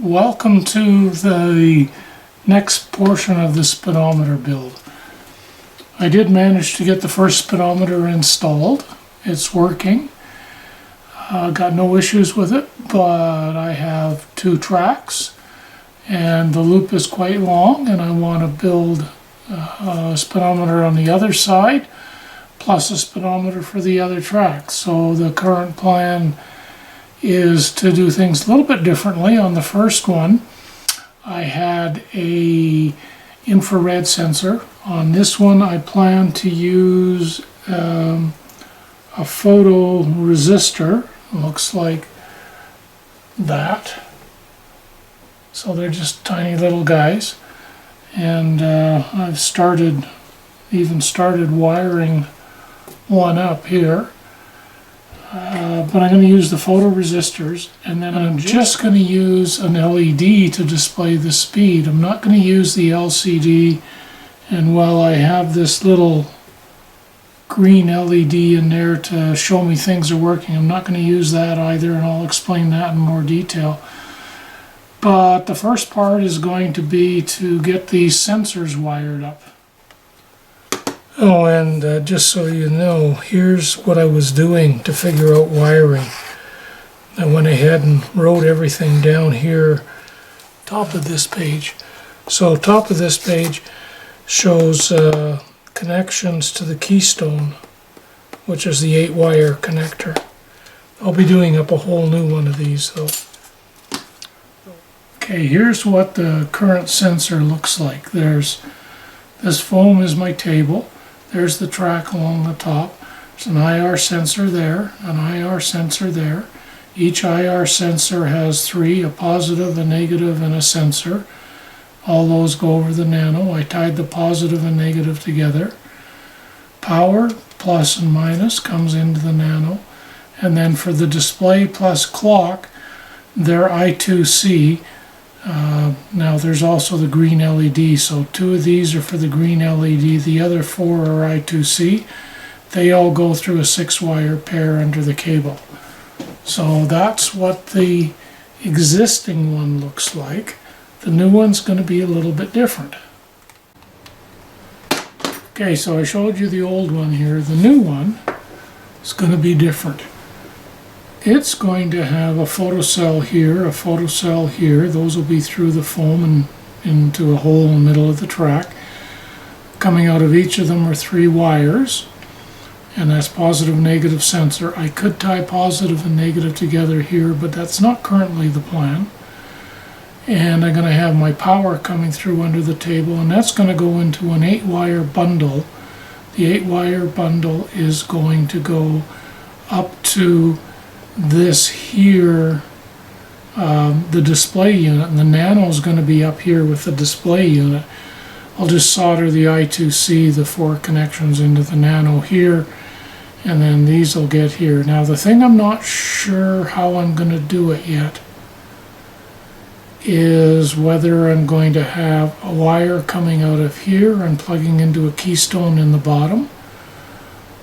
Welcome to the next portion of the speedometer build. I did manage to get the first speedometer installed. It's working. Got no issues with it, but I have two tracks and the loop is quite long, and I want to build a speedometer on the other side plus a speedometer for the other track. So the current plan is to do things a little bit differently. On the first one, I had a infrared sensor. On this one, I plan to use a photoresistor. Looks like that. So they're just tiny little guys. And I've even started wiring one up here. But I'm going to use the photoresistors, and then I'm just going to use an LED to display the speed. I'm not going to use the LCD, and while I have this little green LED in there to show me things are working, I'm not going to use that either, and I'll explain that in more detail. But the first part is going to be to get these sensors wired up. Oh, and just so you know, here's what I was doing to figure out wiring. I went ahead and wrote everything down here, top of this page. So top of this page shows connections to the keystone, which is the 8-wire connector. I'll be doing up a whole new one of these though. Okay, here's what the current sensor looks like. This foam is my table. There's the track along the top. There's an IR sensor there, an IR sensor there. Each IR sensor has three, a positive, a negative, and a sensor. All those go over the nano. I tied the positive and negative together. Power, plus and minus, comes into the nano. And then for the display plus clock, they're I2C. Now there's also the green LED, so two of these are for the green LED, the other four are I2C. They all go through a 6-wire pair under the cable. So that's what the existing one looks like. The new one's going to be a little bit different. Okay, so I showed you the old one here. The new one is going to be different. It's going to have a photocell here, a photocell here. Those will be through the foam and into a hole in the middle of the track. Coming out of each of them are 3 wires, and that's positive and negative sensor. I could tie positive and negative together here, but that's not currently the plan. And I'm going to have my power coming through under the table, and that's going to go into an 8-wire bundle. The 8-wire bundle is going to go up to this here, the display unit, and the nano is going to be up here with the display unit. I'll just solder the I2C, the 4 connections, into the nano here, and then these will get here. Now the thing I'm not sure how I'm going to do it yet is whether I'm going to have a wire coming out of here and plugging into a keystone in the bottom,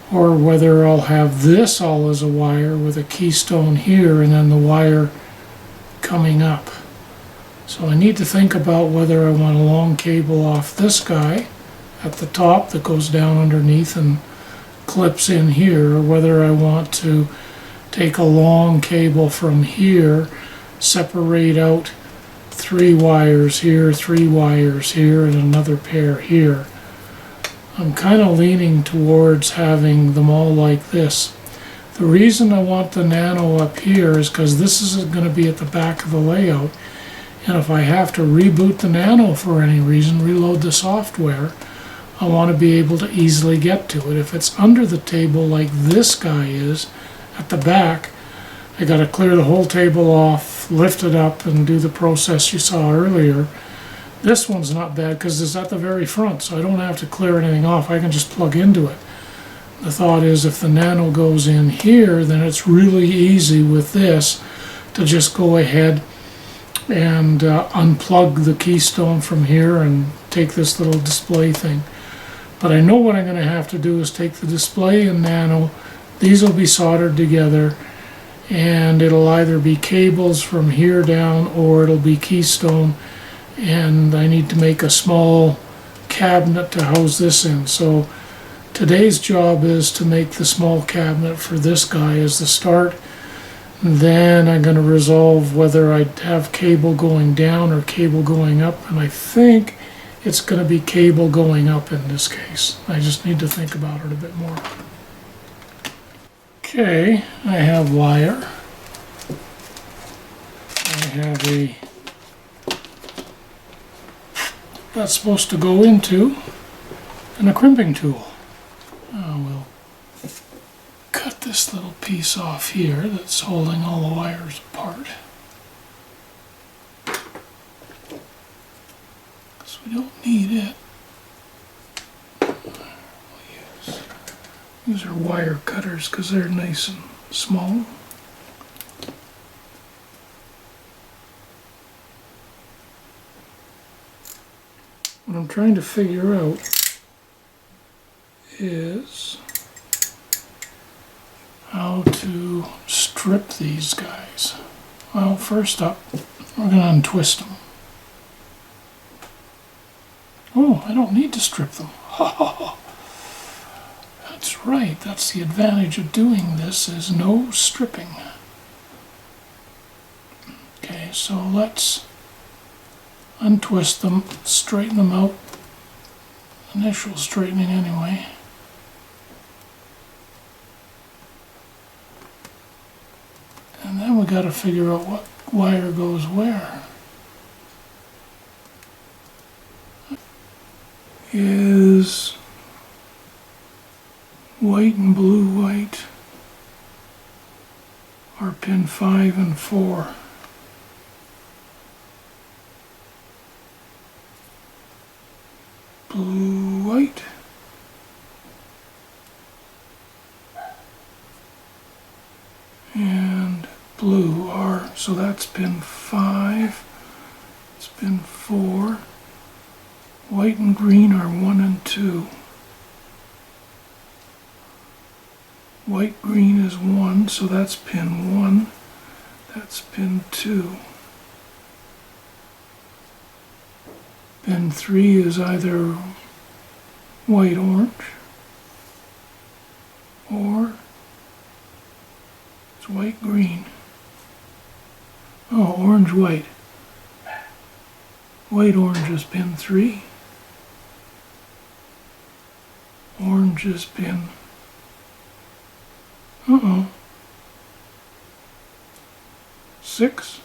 or whether I'll have this all as a wire with a keystone here and then the wire coming up. So I need to think about whether I want a long cable off this guy at the top that goes down underneath and clips in here, or whether I want to take a long cable from here, separate out 3 wires here, 3 wires here, and another pair here. I'm kind of leaning towards having them all like this. The reason I want the nano up here is because this is going to be at the back of the layout, and if I have to reboot the nano for any reason, reload the software, I want to be able to easily get to it. If it's under the table like this guy is at the back, I got to clear the whole table off, lift it up, and do the process you saw earlier. This one's not bad because it's at the very front, so I don't have to clear anything off. I can just plug into it. The thought is if the nano goes in here, then it's really easy with this to just go ahead and unplug the keystone from here and take this little display thing. But I know what I'm going to have to do is take the display and nano. These will be soldered together, and it'll either be cables from here down or it'll be keystone, and I need to make a small cabinet to house this in. So today's job is to make the small cabinet for this guy as the start. Then I'm going to resolve whether I have cable going down or cable going up, and I think it's going to be cable going up in this case. I just need to think about it a bit more. Okay, I have wire. I have that's supposed to go into, and a crimping tool. We'll cut this little piece off here that's holding all the wires apart. Because we don't need it. These are wire cutters because they're nice and small. What I'm trying to figure out is how to strip these guys. Well, first up, we're going to untwist them. Oh, I don't need to strip them. That's right, that's the advantage of doing this, is no stripping. Okay, so let's untwist them, straighten them out. Initial straightening anyway. And then we got to figure out what wire goes where. Is white and blue white are pin 5 and 4. Blue white. And blue are, so that's pin 5, it's pin 4. White and green are 1 and 2. White green is 1, so that's pin 1. That's pin 2. Pin 3 is either white orange or it's white green. Oh, orange white. White orange is pin 3. Orange is pin. Uh-oh. 6.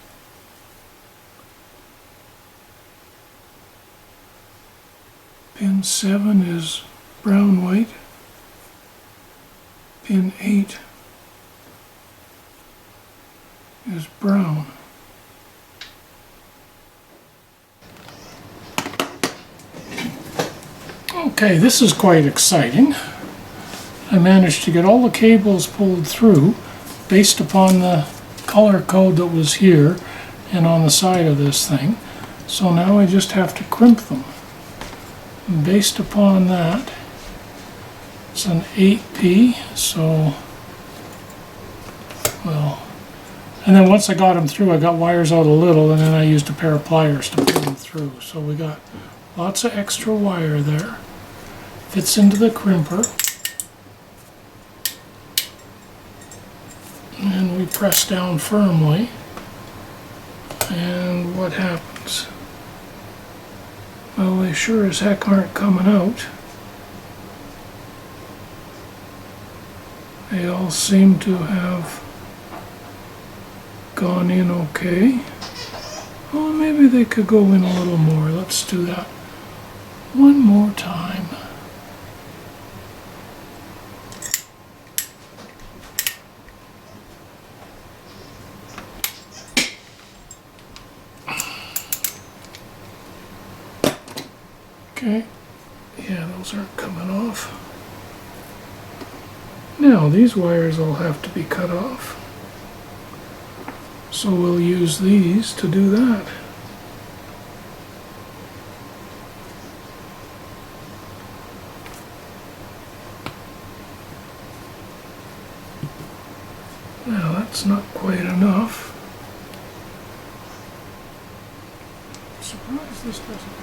Pin 7 is brown white. Pin 8 is brown. Okay, this is quite exciting. I managed to get all the cables pulled through based upon the color code that was here and on the side of this thing. So now I just have to crimp them. And based upon that, it's an 8P, so, well, and then once I got them through, I got wires out a little, and then I used a pair of pliers to pull them through. So we got lots of extra wire there. Fits into the crimper. And we press down firmly. And what happens? Well, they sure as heck aren't coming out. They all seem to have gone in okay. Oh, maybe they could go in a little more. Let's do that one more time. Okay, yeah, those aren't coming off. Now, these wires all have to be cut off. So we'll use these to do that. Now, that That's not quite enough. I'm surprised this doesn't.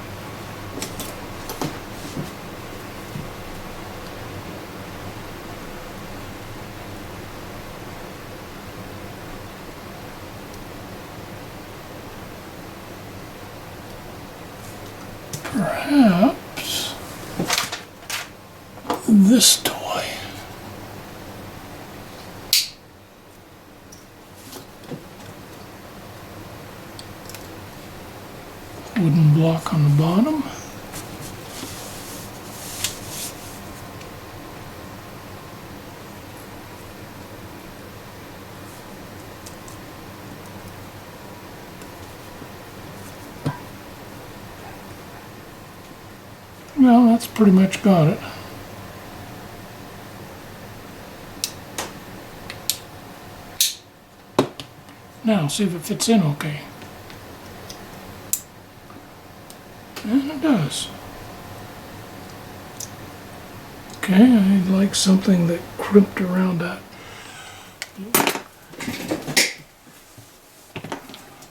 Perhaps this toy. Wooden block on the bottom. Well, that's pretty much got it. Now, see if it fits in okay. And it does. Okay, I'd like something that crimped around that.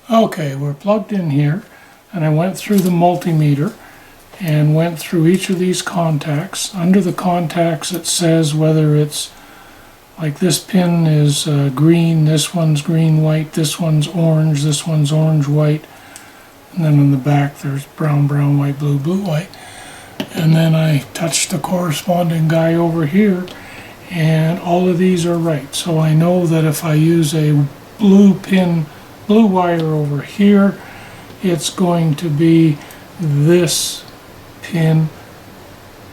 Okay, we're plugged in here, and I went through the multimeter and went through each of these contacts. Under the contacts it says whether it's like this pin is green, this one's green, white, this one's orange, white, and then in the back there's brown, brown, white, blue, blue, white. And then I touched the corresponding guy over here, and all of these are right. So I know that if I use a blue wire over here, it's going to be this pin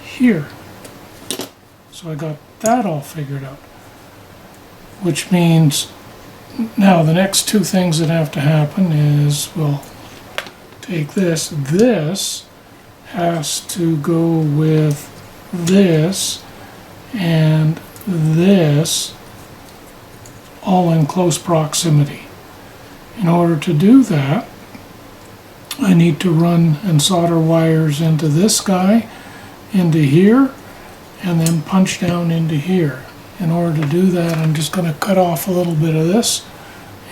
here. So I got that all figured out. Which means now the next two things that have to happen is we'll take this. This has to go with this and this all in close proximity. In order to do that, I need to run and solder wires into this guy, into here, and then punch down into here. In order to do that, I'm just going to cut off a little bit of this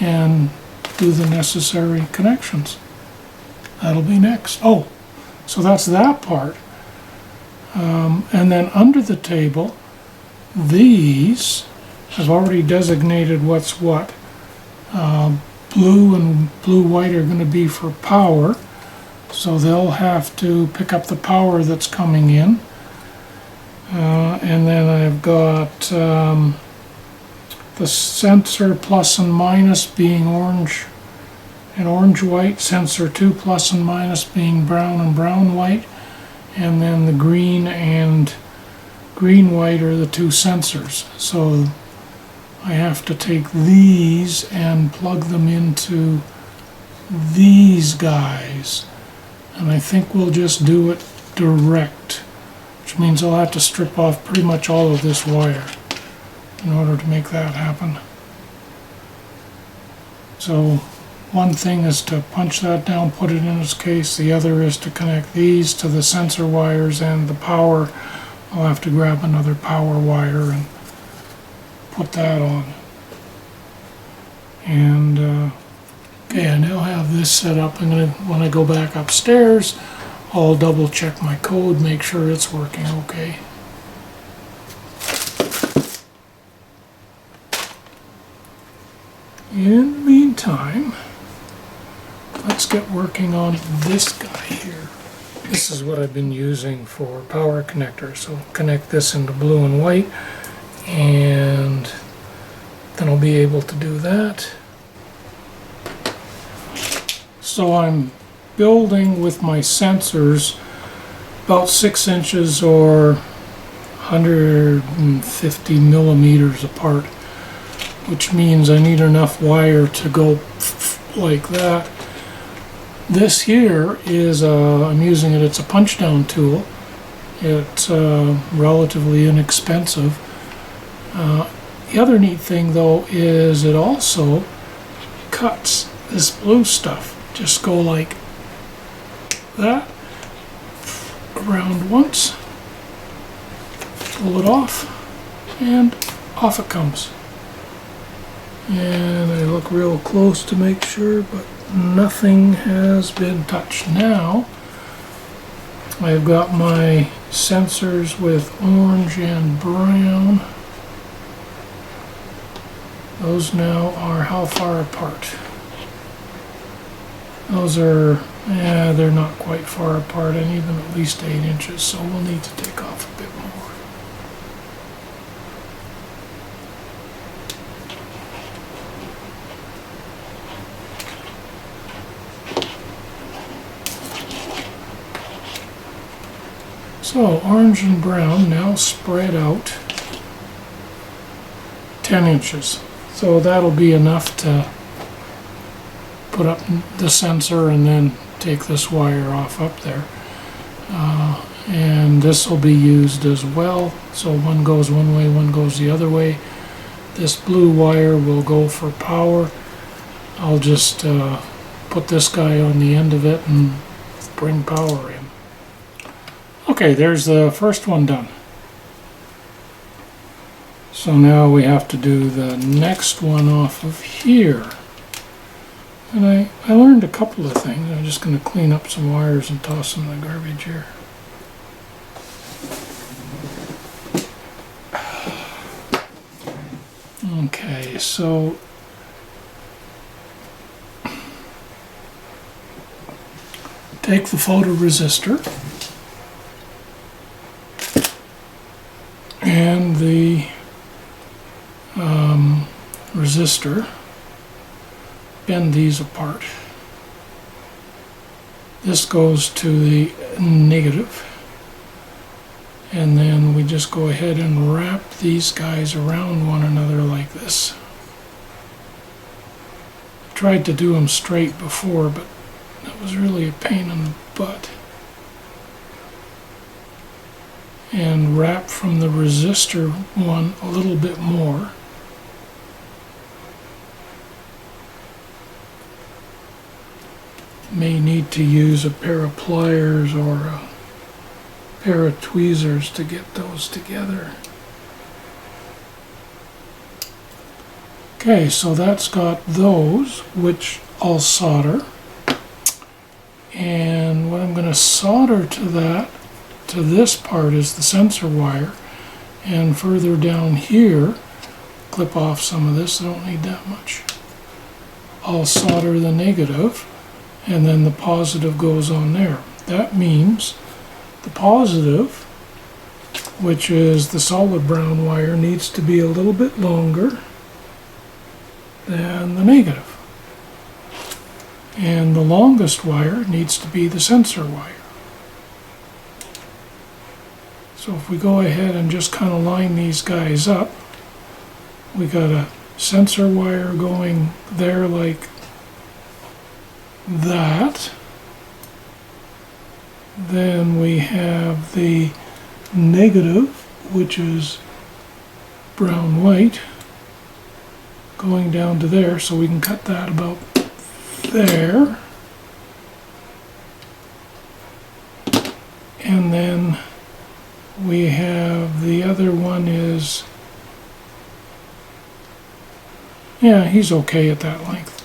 and do the necessary connections. That'll be next. Oh, so that's that part. And then under the table, these, I've already designated what's what. Blue and blue-white are going to be for power, so they'll have to pick up the power that's coming in. And then I've got the sensor plus and minus being orange and orange-white, sensor 2 plus and minus being brown and brown-white, and then the green and green-white are the two sensors. So I have to take these and plug them into these guys, and I think we'll just do it direct, which means I'll have to strip off pretty much all of this wire in order to make that happen. So one thing is to punch that down, put it in its case. The other is to connect these to the sensor wires and the power. I'll have to grab another power wire and put that on. And okay, I now have this set up. When I go back upstairs, I'll double check my code, make sure it's working okay. In the meantime, let's get working on this guy here. This is what I've been using for power connectors. So connect this into blue and white, and then I'll be able to do that. So I'm building with my sensors about 6 inches or 150 millimeters apart, which means I need enough wire to go like that. This here is, I'm using it, it's a punch down tool. It's relatively inexpensive. The other neat thing though is it also cuts this blue stuff. Just go like that, around once, pull it off, and off it comes. And I look real close to make sure, but nothing has been touched. Now I've got my sensors with orange and brown. Those now are how far apart? Those are, yeah, they're not quite far apart. I need them at least 8 inches, so we'll need to take off a bit more. So orange and brown now spread out 10 inches. So that'll be enough to put up the sensor and then take this wire off up there. And this will be used as well. So one goes one way, one goes the other way. This blue wire will go for power. I'll just put this guy on the end of it and bring power in. Okay, there's the first one done. So now we have to do the next one off of here. And I learned a couple of things. I'm just going to clean up some wires and toss them in the garbage here. Okay, so take the photoresistor and the resistor, bend these apart. This goes to the negative, and then we just go ahead and wrap these guys around one another like this. I tried to do them straight before, but that was really a pain in the butt. And wrap from the resistor one a little bit more. May need to use a pair of pliers or a pair of tweezers to get those together. Okay, so that's got those, which I'll solder. And what I'm going to solder to that, to this part, is the sensor wire. And further down here, clip off some of this, I don't need that much. I'll solder the negative, and then the positive goes on there. That means the positive, which is the solid brown wire, needs to be a little bit longer than the negative. And the longest wire needs to be the sensor wire. So if we go ahead and just kind of line these guys up, we got a sensor wire going there like that. Then we have the negative, which is brown-white, going down to there, so we can cut that about there. And then we have the other one is, yeah, he's okay at that length.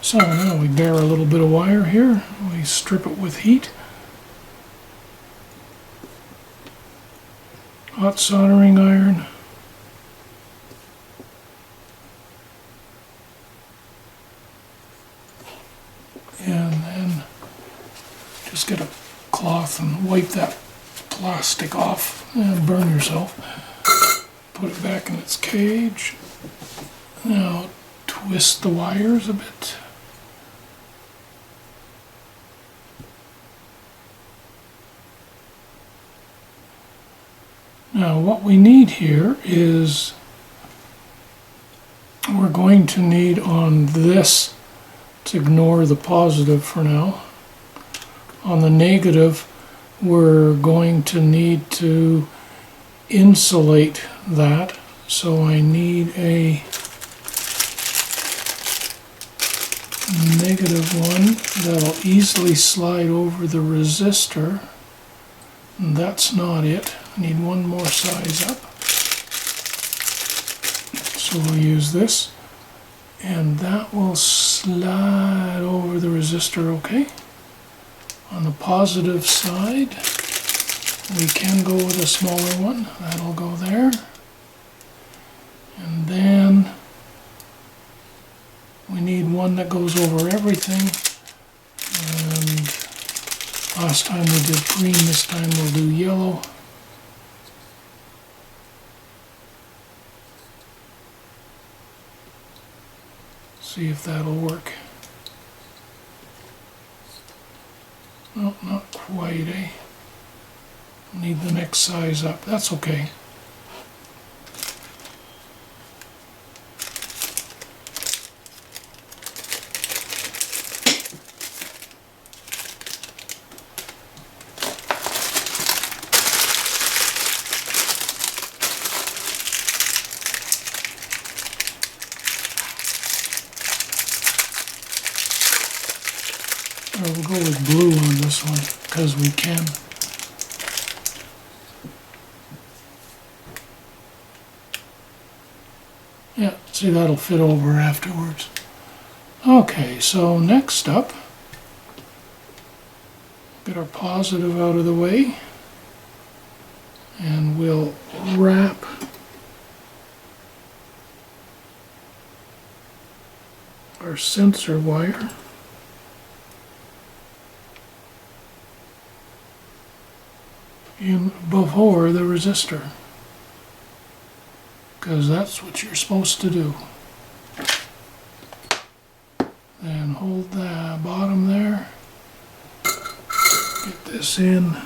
So now we bare a little bit of wire here, we strip it with heat. Hot soldering iron. And then just get a cloth and wipe that plastic off and burn yourself. Put it back in its cage. Now twist the wires a bit. Now what we need here is, we're going to need on this, to ignore the positive for now. On the negative, we're going to need to insulate that. So I need a negative one that'll easily slide over the resistor. And that's not it. I need one more size up. So we'll use this. And that will slide over the resistor, okay? On the positive side, we can go with a smaller one. That'll go there. And then we need one that goes over everything. And last time we did green, this time we'll do yellow. See if that'll work. No, not quite, eh? Need the next size up. That's okay. We'll go with blue on this one because we can. Yeah, see, that'll fit over afterwards. Okay, so next up, get our positive out of the way, and we'll wrap our sensor wire in before the resistor, because that's what you're supposed to do. Then hold the bottom there, get this in,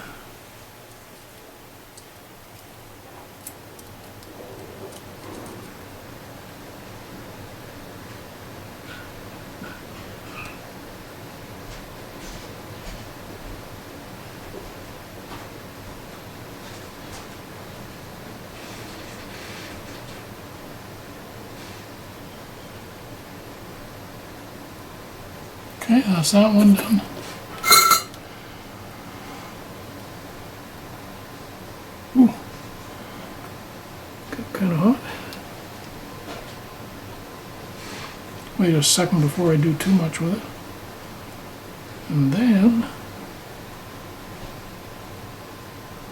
okay, that's that one done. Ooh, got kind of hot. Wait a second before I do too much with it. And then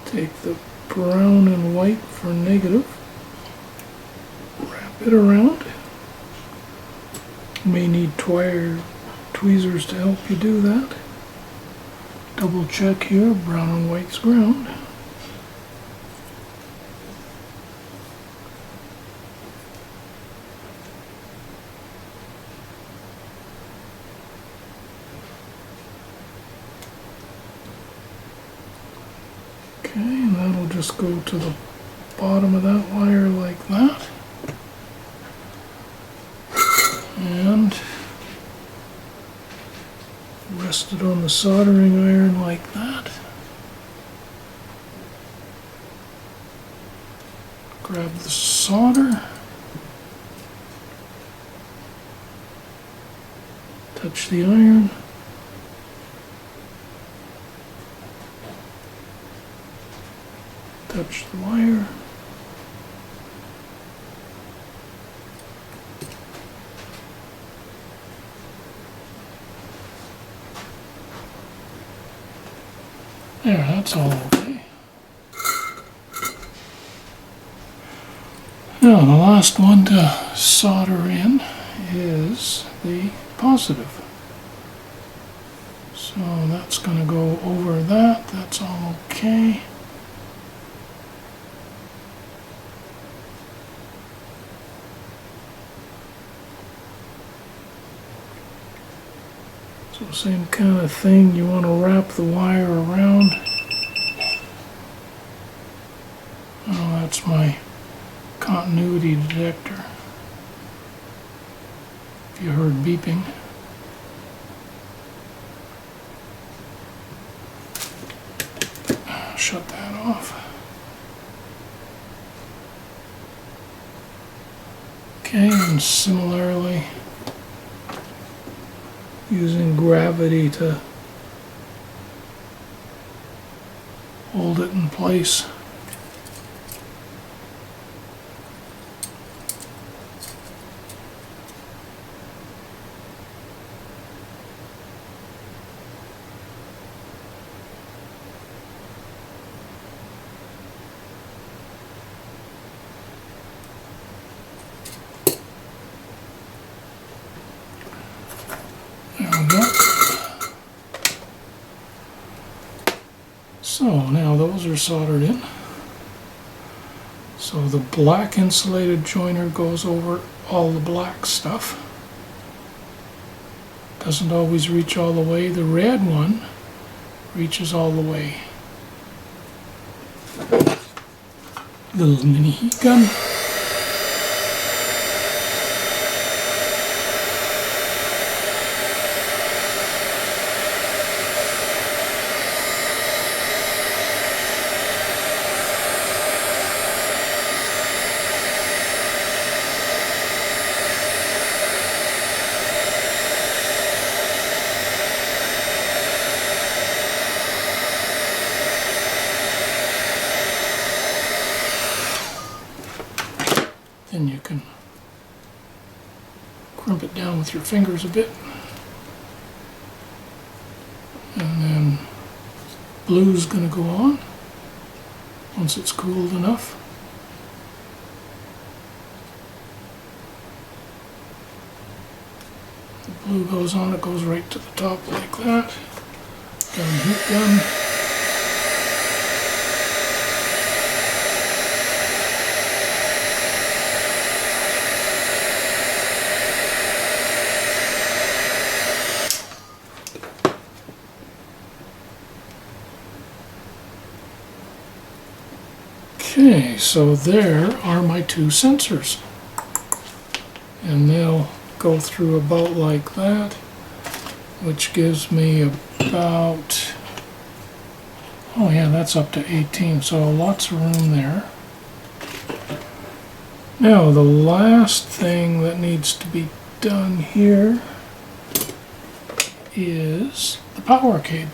take the brown and white for negative, wrap it around. You may need tweezers to help you do that. Double check here, brown and white's ground. Okay, and that'll just go to the bottom of that wire like that. And rest it on the soldering iron like that. Grab the solder. Touch the iron. Touch the wire. There, that's all okay. Now the last one to solder in is the positive. So that's going to go over that. That's all okay. So same kind of thing, you want to wrap the wire around. Oh, that's my continuity detector. If you heard beeping. Shut that off. Okay, and similarly, using gravity to hold it in place. So now those are soldered in. So the black insulated joiner goes over all the black stuff. Doesn't always reach all the way. The red one reaches all the way. Little mini heat gun. Then you can crimp it down with your fingers a bit. And then blue's going to go on once it's cooled enough. The blue goes on, it goes right to the top like that. Gun heat gun. Okay, so there are my two sensors, and they'll go through about like that, which gives me about, oh yeah, that's up to 18, so lots of room there. Now the last thing that needs to be done here is the power cable.